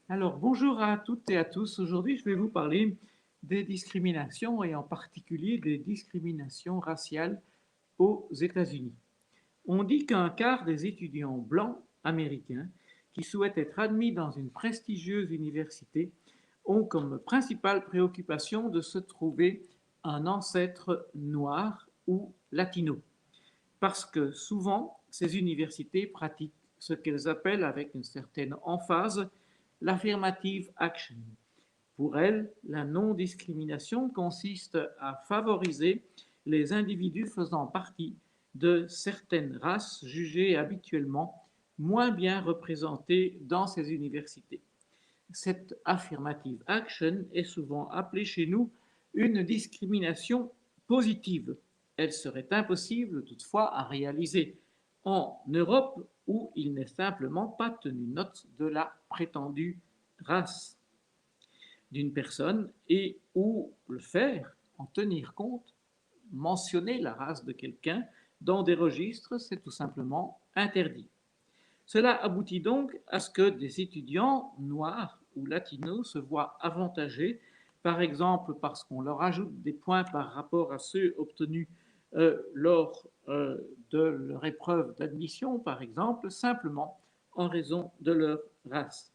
Alors, bonjour à toutes et à tous. Aujourd'hui, je vais vous parler des discriminations et en particulier des discriminations raciales aux États-Unis. On dit qu'un quart des étudiants blancs américains qui souhaitent être admis dans une prestigieuse université ont comme principale préoccupation de se trouver un ancêtre noir ou latino. Parce que souvent, ces universités pratiquent ce qu'elles appellent avec une certaine emphase l'affirmative action. Pour elles, la non-discrimination consiste à favoriser les individus faisant partie de certaines races jugées habituellement moins bien représentées dans ces universités. Cette affirmative action est souvent appelée chez nous une discrimination positive. Elle serait impossible toutefois à réaliser en Europe où il n'est simplement pas tenu note de la prétendue race d'une personne et où le faire, en tenir compte, mentionner la race de quelqu'un dans des registres, c'est tout simplement interdit. Cela aboutit donc à ce que des étudiants noirs ou latinos se voient avantagés, par exemple parce qu'on leur ajoute des points par rapport à ceux obtenus lors de leur épreuve d'admission, par exemple, simplement en raison de leur race.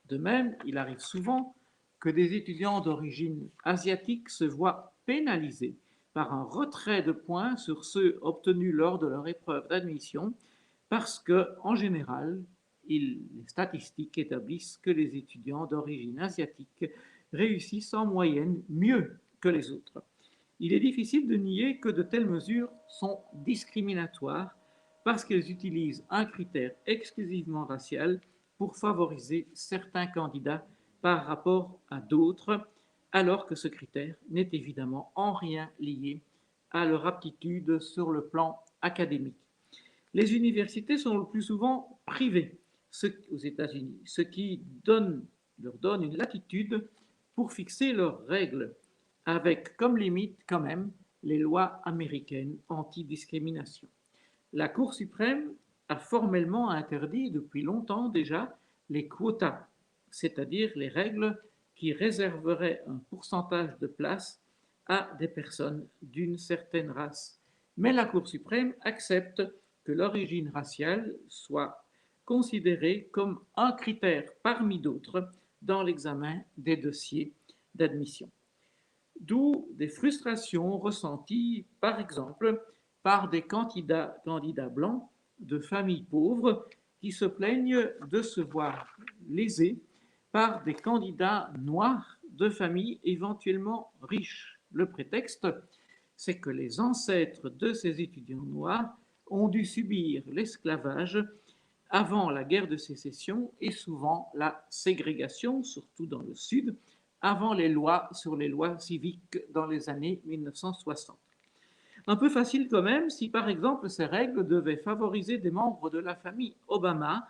De même, il arrive souvent que des étudiants d'origine asiatique se voient pénalisés par un retrait de points sur ceux obtenus lors de leur épreuve d'admission parce que, en général, les statistiques établissent que les étudiants d'origine asiatique réussissent en moyenne mieux que les autres. Il est difficile de nier que de telles mesures sont discriminatoires parce qu'elles utilisent un critère exclusivement racial pour favoriser certains candidats par rapport à d'autres, alors que ce critère n'est évidemment en rien lié à leur aptitude sur le plan académique. Les universités sont le plus souvent privées aux États-Unis, ce qui leur donne une latitude pour fixer leurs règles, avec comme limite quand même les lois américaines anti-discrimination. La Cour suprême a formellement interdit depuis longtemps déjà les quotas, c'est-à-dire les règles qui réserveraient un pourcentage de places à des personnes d'une certaine race. Mais la Cour suprême accepte que l'origine raciale soit considérée comme un critère parmi d'autres dans l'examen des dossiers d'admission. D'où des frustrations ressenties, par exemple, par des candidats blancs de familles pauvres qui se plaignent de se voir lésés par des candidats noirs de familles éventuellement riches. Le prétexte, c'est que les ancêtres de ces étudiants noirs ont dû subir l'esclavage avant la guerre de sécession et souvent la ségrégation, surtout dans le Sud, avant les lois sur les lois civiques dans les années 1960. Un peu facile quand même si par exemple ces règles devaient favoriser des membres de la famille Obama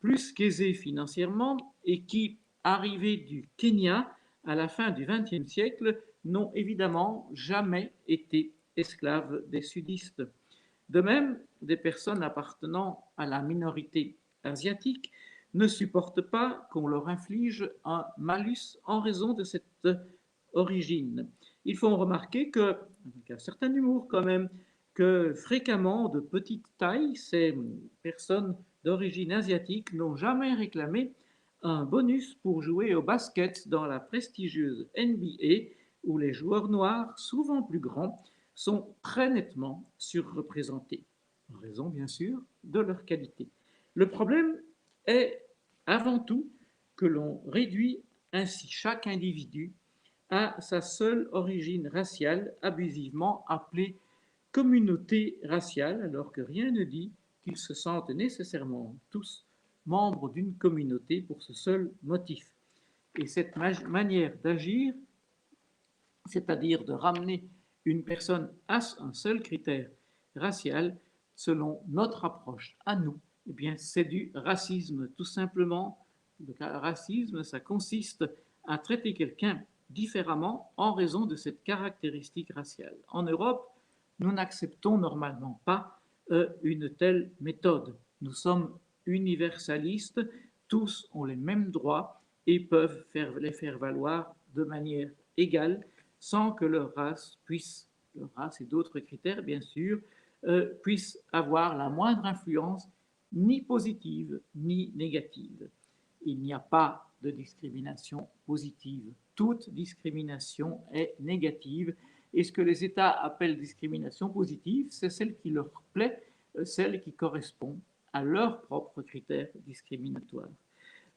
plus qu'aisés financièrement et qui, arrivés du Kenya à la fin du XXe siècle, n'ont évidemment jamais été esclaves des sudistes. De même, des personnes appartenant à la minorité asiatique ne supportent pas qu'on leur inflige un malus en raison de cette origine. Ils font remarquer que, avec un certain humour quand même, que fréquemment de petite taille, ces personnes d'origine asiatique n'ont jamais réclamé un bonus pour jouer au basket dans la prestigieuse NBA où les joueurs noirs, souvent plus grands, sont très nettement surreprésentés, en raison bien sûr de leur qualité. Le problème est avant tout que l'on réduit ainsi chaque individu à sa seule origine raciale, abusivement appelée communauté raciale, alors que rien ne dit qu'ils se sentent nécessairement tous membres d'une communauté pour ce seul motif. Et cette manière d'agir, c'est-à-dire de ramener une personne à un seul critère racial, selon notre approche à nous, eh bien, c'est du racisme, tout simplement. Le racisme, ça consiste à traiter quelqu'un différemment en raison de cette caractéristique raciale. En Europe, nous n'acceptons normalement pas une telle méthode. Nous sommes universalistes, tous ont les mêmes droits et peuvent les faire valoir de manière égale sans que leur race et d'autres critères bien sûr, puissent avoir la moindre influence ni positive ni négative. Il n'y a pas de discrimination positive. Toute discrimination est négative. Et ce que les États appellent discrimination positive, c'est celle qui leur plaît, celle qui correspond à leurs propres critères discriminatoires.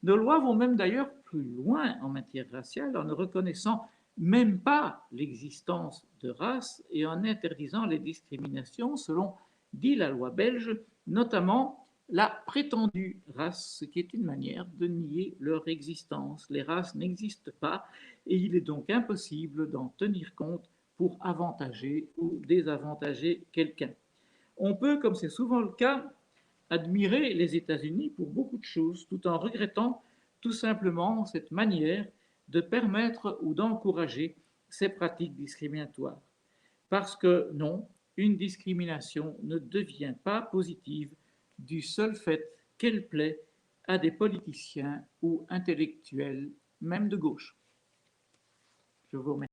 Nos lois vont même d'ailleurs plus loin en matière raciale en ne reconnaissant même pas l'existence de race et en interdisant les discriminations selon, dit la loi belge, notamment la prétendue race, ce qui est une manière de nier leur existence. Les races n'existent pas et il est donc impossible d'en tenir compte pour avantager ou désavantager quelqu'un. On peut, comme c'est souvent le cas, admirer les États-Unis pour beaucoup de choses, tout en regrettant tout simplement cette manière de permettre ou d'encourager ces pratiques discriminatoires. Parce que non, une discrimination ne devient pas positive du seul fait qu'elle plaît à des politiciens ou intellectuels, même de gauche. Je vous remercie.